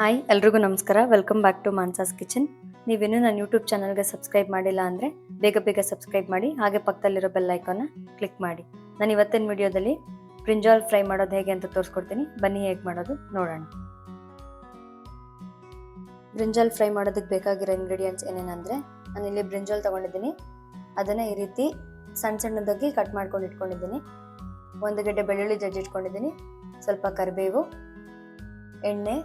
Hi ಎಲ್ರಿಗೂ ನಮಸ್ಕಾರ. Welcome back to Mansa's kitchen. ನೀವೇನು ನನ್ನ ಯೂಟ್ಯೂಬ್ ಚಾನಲ್ಗೆ ಸಬ್ಸ್ಕ್ರೈಬ್ ಮಾಡಿಲ್ಲ ಅಂದರೆ ಬೇಗ ಸಬ್ಸ್ಕ್ರೈಬ್ ಮಾಡಿ, ಹಾಗೆ ಪಕ್ಕದಲ್ಲಿರೋ ಬೆಲ್ ಐಕಾನ್ನ ಕ್ಲಿಕ್ ಮಾಡಿ. ನಾನು ಇವತ್ತಿನ ವಿಡಿಯೋದಲ್ಲಿ ಬ್ರಿಂಜಾಲ್ ಫ್ರೈ ಮಾಡೋದು ಹೇಗೆ ಅಂತ ತೋರಿಸ್ಕೊಡ್ತೀನಿ. ಬನ್ನಿ ಹೇಗೆ ಮಾಡೋದು ನೋಡೋಣ. ಬ್ರಿಂಜಾಲ್ ಫ್ರೈ ಮಾಡೋದಕ್ಕೆ ಬೇಕಾಗಿರೋ ಇಂಗ್ರೀಡಿಯೆಂಟ್ಸ್ ಏನೇನೆಂದರೆ, ನಾನಿಲ್ಲಿ ಬ್ರಿಂಜಾಲ್ ತೊಗೊಂಡಿದ್ದೀನಿ. ಅದನ್ನು ಈ ರೀತಿ ಸಣ್ಣದಾಗಿ ಕಟ್ ಮಾಡ್ಕೊಂಡು ಇಟ್ಕೊಂಡಿದ್ದೀನಿ. ಒಂದು ಗಡ್ಡೆ ಬೆಳ್ಳುಳ್ಳಿ ಜಜ್ಜಿಟ್ಕೊಂಡಿದ್ದೀನಿ, ಸ್ವಲ್ಪ ಕರಿಬೇವು, ಎಣ್ಣೆ,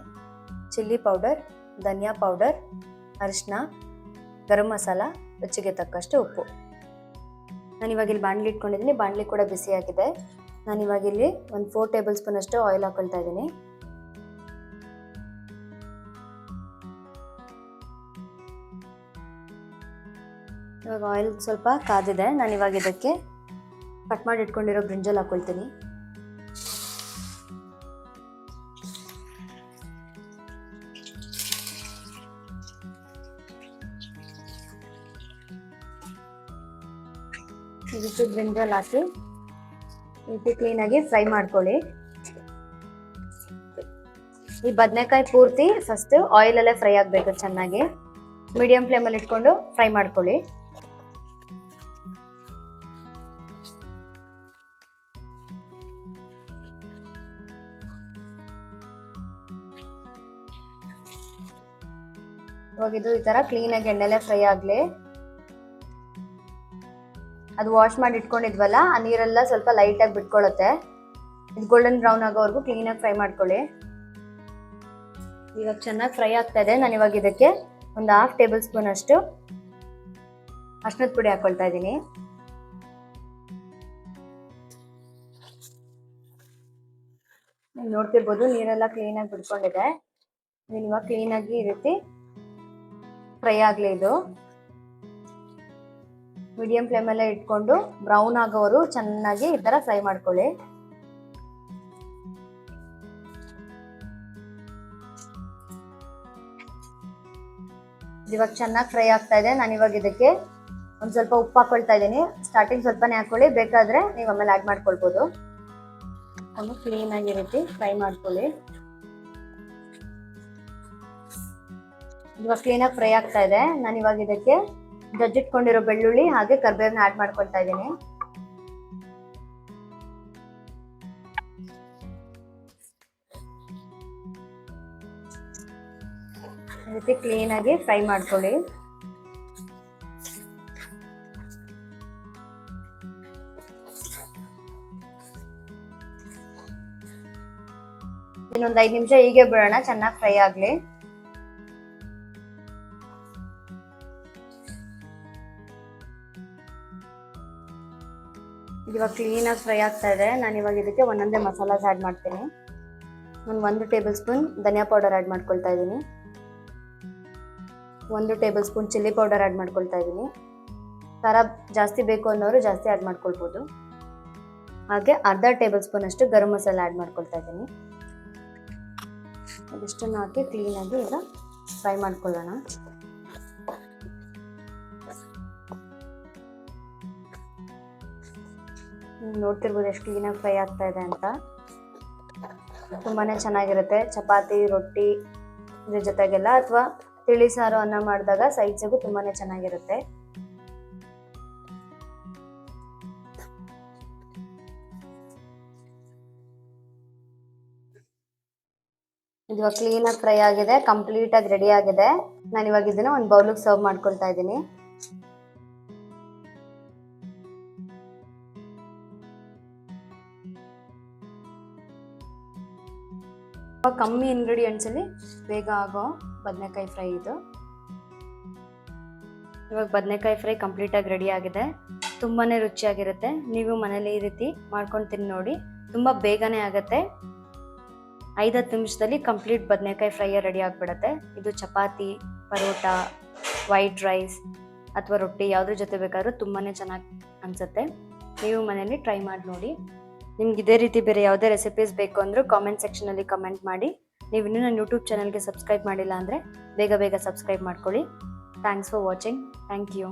ಚಿಲ್ಲಿ ಪೌಡರ್, ಧನಿಯಾ ಪೌಡರ್, ಅರಿಶಿನ, ಗರಂ ಮಸಾಲ, ರುಚಿಗೆ ತಕ್ಕಷ್ಟು ಉಪ್ಪು. ನಾನಿವಾಗ ಇಲ್ಲಿ ಬಾಣಲಿ ಇಟ್ಕೊಂಡಿದ್ದೀನಿ. ಬಾಣಲಿ ಕೂಡ ಬಿಸಿಯಾಗಿದೆ. ನಾನಿವಾಗ ಇಲ್ಲಿ ಒಂದು 4 ಟೇಬಲ್ ಸ್ಪೂನ್ ಅಷ್ಟು ಆಯಿಲ್ ಹಾಕೊಳ್ತಾ ಇದ್ದೀನಿ. ಇವಾಗ ಆಯಿಲ್ ಸ್ವಲ್ಪ ಕಾದಿದೆ. ನಾನಿವಾಗ ಇದಕ್ಕೆ ಕಟ್ ಮಾಡಿ ಇಟ್ಕೊಂಡಿರೋ ಬ್ರಿಂಜಾಲ್ ಹಾಕೊಳ್ತೀನಿ. ಇದಕ್ಕೆ ಬ್ರಿಂಜಾಲ್ ಹಾಕಿ ಇದು ಕ್ಲೀನಾಗಿ ಫ್ರೈ ಮಾಡ್ಕೊಳ್ಳಿ. ಈ ಬದನೆಕಾಯಿ ಪೂರ್ತಿ ಫಸ್ಟ್ ಆಯಿಲಲ್ಲೇ ಫ್ರೈ ಆಗಬೇಕು. ಚೆನ್ನಾಗಿ ಮೀಡಿಯಂ ಫ್ಲೇಮಲ್ಲಿ ಇಟ್ಕೊಂಡು ಫ್ರೈ ಮಾಡ್ಕೊಳ್ಳಿ. ಇವಾಗ ಇದು ಈ ಥರ ಕ್ಲೀನಾಗಿ ಎಣ್ಣೆಲೆ ಫ್ರೈ ಆಗಲಿ. ಅದು ವಾಶ್ ಮಾಡಿ ಇಟ್ಕೊಂಡಿದ್ವಲ್ಲ, ಆ ನೀರೆಲ್ಲ ಸ್ವಲ್ಪ ಲೈಟಾಗಿ ಬಿಟ್ಕೊಳ್ಳುತ್ತೆ. ಇದು ಗೋಲ್ಡನ್ ಬ್ರೌನ್ ಆಗೋವರೆಗೂ ಕ್ಲೀನಾಗಿ ಫ್ರೈ ಮಾಡ್ಕೊಳ್ಳಿ. ಇವಾಗ ಚೆನ್ನಾಗಿ ಫ್ರೈ ಆಗ್ತಾ ಇದೆ. ನಾನು ಇವಾಗ ಇದಕ್ಕೆ ಒಂದು 1/2 ಟೇಬಲ್ ಸ್ಪೂನ್ ಅಷ್ಟು ಅರಿಶಿನದ ಪುಡಿ ಹಾಕೊಳ್ತಾ ಇದ್ದೀನಿ. ನೀವು ನೋಡ್ತಿರ್ಬೋದು, ನೀರೆಲ್ಲ ಕ್ಲೀನಾಗಿ ಬಿಟ್ಕೊಂಡಿದೆ. ಇವಾಗ ಕ್ಲೀನಾಗಿ ಈ ರೀತಿ ಫ್ರೈ ಆಗಲಿ. ಇದು ಮೀಡಿಯಂ ಫ್ಲೇಮಲ್ಲೇ ಇಟ್ಕೊಂಡು ಬ್ರೌನ್ ಆಗೋವರು ಚೆನ್ನಾಗಿ ಈ ಥರ ಫ್ರೈ ಮಾಡ್ಕೊಳ್ಳಿ. ಇವಾಗ ಚೆನ್ನಾಗಿ ಫ್ರೈ ಆಗ್ತಾ ಇದೆ. ನಾನು ಇವಾಗ ಇದಕ್ಕೆ ಒಂದು ಸ್ವಲ್ಪ ಉಪ್ಪು ಹಾಕೊಳ್ತಾ ಇದ್ದೀನಿ. ಸ್ಟಾರ್ಟಿಂಗ್ ಸ್ವಲ್ಪನೇ ಹಾಕೊಳ್ಳಿ, ಬೇಕಾದರೆ ನೀವು ಆಮೇಲೆ ಆ್ಯಡ್ ಮಾಡ್ಕೊಳ್ಬೋದು. ಅದನ್ನು ಕ್ಲೀನಾಗಿ ಈ ರೀತಿ ಫ್ರೈ ಮಾಡ್ಕೊಳ್ಳಿ. ಇವಾಗ ಕ್ಲೀನಾಗಿ ಫ್ರೈ ಆಗ್ತಾ ಇದೆ. ನಾನು ಇವಾಗ ಇದಕ್ಕೆ ಜಜ್ಜಿಟ್ಕೊಂಡಿರೋ ಬೆಳ್ಳುಳ್ಳಿ ಹಾಗೆ ಕರಿಬೇವನ್ನ ಆ್ಯಡ್ ಮಾಡ್ಕೊಳ್ತಾ ಇದ್ದೀನಿ. ಈ ರೀತಿ ಕ್ಲೀನಾಗಿ ಫ್ರೈ ಮಾಡ್ಕೊಳ್ಳಿ. ಇನ್ನೊಂದು 5 ನಿಮಿಷ ಹೀಗೆ ಬಿಡೋಣ, ಚೆನ್ನಾಗಿ ಫ್ರೈ ಆಗಲಿ. ಇವಾಗ ಕ್ಲೀನಾಗಿ ಫ್ರೈ ಆಗ್ತಾ ಇದೆ. ನಾನು ಇವಾಗ ಇದಕ್ಕೆ ಒಂದೊಂದೇ ಮಸಾಲಾಸ್ ಆ್ಯಡ್ ಮಾಡ್ತೀನಿ. ನಾನು 1 ಟೇಬಲ್ ಸ್ಪೂನ್ ಧನಿಯಾ ಪೌಡರ್ ಆ್ಯಡ್ ಮಾಡ್ಕೊಳ್ತಾ ಇದ್ದೀನಿ. 1 table spoon chilli powder add ಮಾಡ್ಕೊಳ್ತಾ ಇದ್ದೀನಿ. ಖಾರ ಜಾಸ್ತಿ ಬೇಕು ಅನ್ನೋರು ಜಾಸ್ತಿ ಆ್ಯಡ್ ಮಾಡ್ಕೊಳ್ಬೋದು. ಹಾಗೆ 1/2 ಟೇಬಲ್ ಸ್ಪೂನ್ ಅಷ್ಟು ಗರಂ ಮಸಾಲ ಆ್ಯಡ್ ಮಾಡ್ಕೊಳ್ತಾ ಇದ್ದೀನಿ. ಇದಿಷ್ಟನ್ನು ಹಾಕಿ ಕ್ಲೀನಾಗಿ ಈಗ ಫ್ರೈ ಮಾಡ್ಕೊಳ್ಳೋಣ. ನೋಡ್ತಿರ್ಬೋದು ಎಷ್ಟು ಕ್ಲೀನಾಗಿ ಫ್ರೈ ಆಗ್ತಾ ಇದೆ ಅಂತ. ತುಂಬಾ ಚೆನ್ನಾಗಿರುತ್ತೆ. ಚಪಾತಿ, ರೊಟ್ಟಿ ಇದ್ರ ಜೊತೆಗೆಲ್ಲ, ಅಥವಾ ತಿಳಿ ಸಾರು ಅನ್ನ ಮಾಡಿದಾಗ ಸೈಡ್ಸಿಗೂ ತುಂಬಾ ಚೆನ್ನಾಗಿರುತ್ತೆ. ಇವಾಗ ಕ್ಲೀನಾಗಿ ಫ್ರೈ ಆಗಿದೆ, ಕಂಪ್ಲೀಟಾಗಿ ರೆಡಿ ಆಗಿದೆ. ನಾನು ಇವಾಗ ಇದನ್ನು ಒಂದು ಬೌಲಿಗೆ ಸರ್ವ್ ಮಾಡ್ಕೊಳ್ತಾ ಇದ್ದೀನಿ. ಕಮ್ಮಿ ಇಂಗ್ರೀಡಿಯೆಂಟ್ಸಲ್ಲಿ ಬೇಗ ಆಗೋ ಬದನೆಕಾಯಿ ಫ್ರೈ ಇದು. ಇವಾಗ ಬದನೆಕಾಯಿ ಫ್ರೈ ಕಂಪ್ಲೀಟಾಗಿ ರೆಡಿ ಆಗಿದೆ. ತುಂಬಾ ರುಚಿಯಾಗಿರುತ್ತೆ. ನೀವು ಮನೇಲಿ ಈ ರೀತಿ ಮಾಡ್ಕೊಂಡು ತಿಂದು ನೋಡಿ. ತುಂಬ ಬೇಗನೆ ಆಗುತ್ತೆ. 5-10 ನಿಮಿಷದಲ್ಲಿ ಕಂಪ್ಲೀಟ್ ಬದನೆಕಾಯಿ ಫ್ರೈ ರೆಡಿ ಆಗಿಬಿಡುತ್ತೆ. ಇದು ಚಪಾತಿ, ಪರೋಟ, ವೈಟ್ ರೈಸ್ ಅಥವಾ ರೊಟ್ಟಿ ಯಾವುದ್ರ ಜೊತೆ ಬೇಕಾದರೂ ತುಂಬಾ ಚೆನ್ನಾಗಿ ಅನಿಸುತ್ತೆ. ನೀವು ಮನೇಲಿ ಟ್ರೈ ಮಾಡಿ ನೋಡಿ. ನಿಮ್ಗೆ ಇದೇ ರೀತಿ ಬೇರೆ ಯಾವುದೇ ರೆಸಿಪೀಸ್ ಬೇಕು ಅಂದರೂ ಕಾಮೆಂಟ್ ಸೆಕ್ಷನಲ್ಲಿ ಕಮೆಂಟ್ ಮಾಡಿ. ನೀವು ಇನ್ನೂ ನನ್ನ ಯೂಟ್ಯೂಬ್ ಚಾನಲ್ಗೆ ಸಬ್ಸ್ಕ್ರೈಬ್ ಮಾಡಿಲ್ಲ ಅಂದರೆ ಬೇಗ ಸಬ್ಸ್ಕ್ರೈಬ್ ಮಾಡ್ಕೊಳ್ಳಿ. Thanks for watching. Thank you.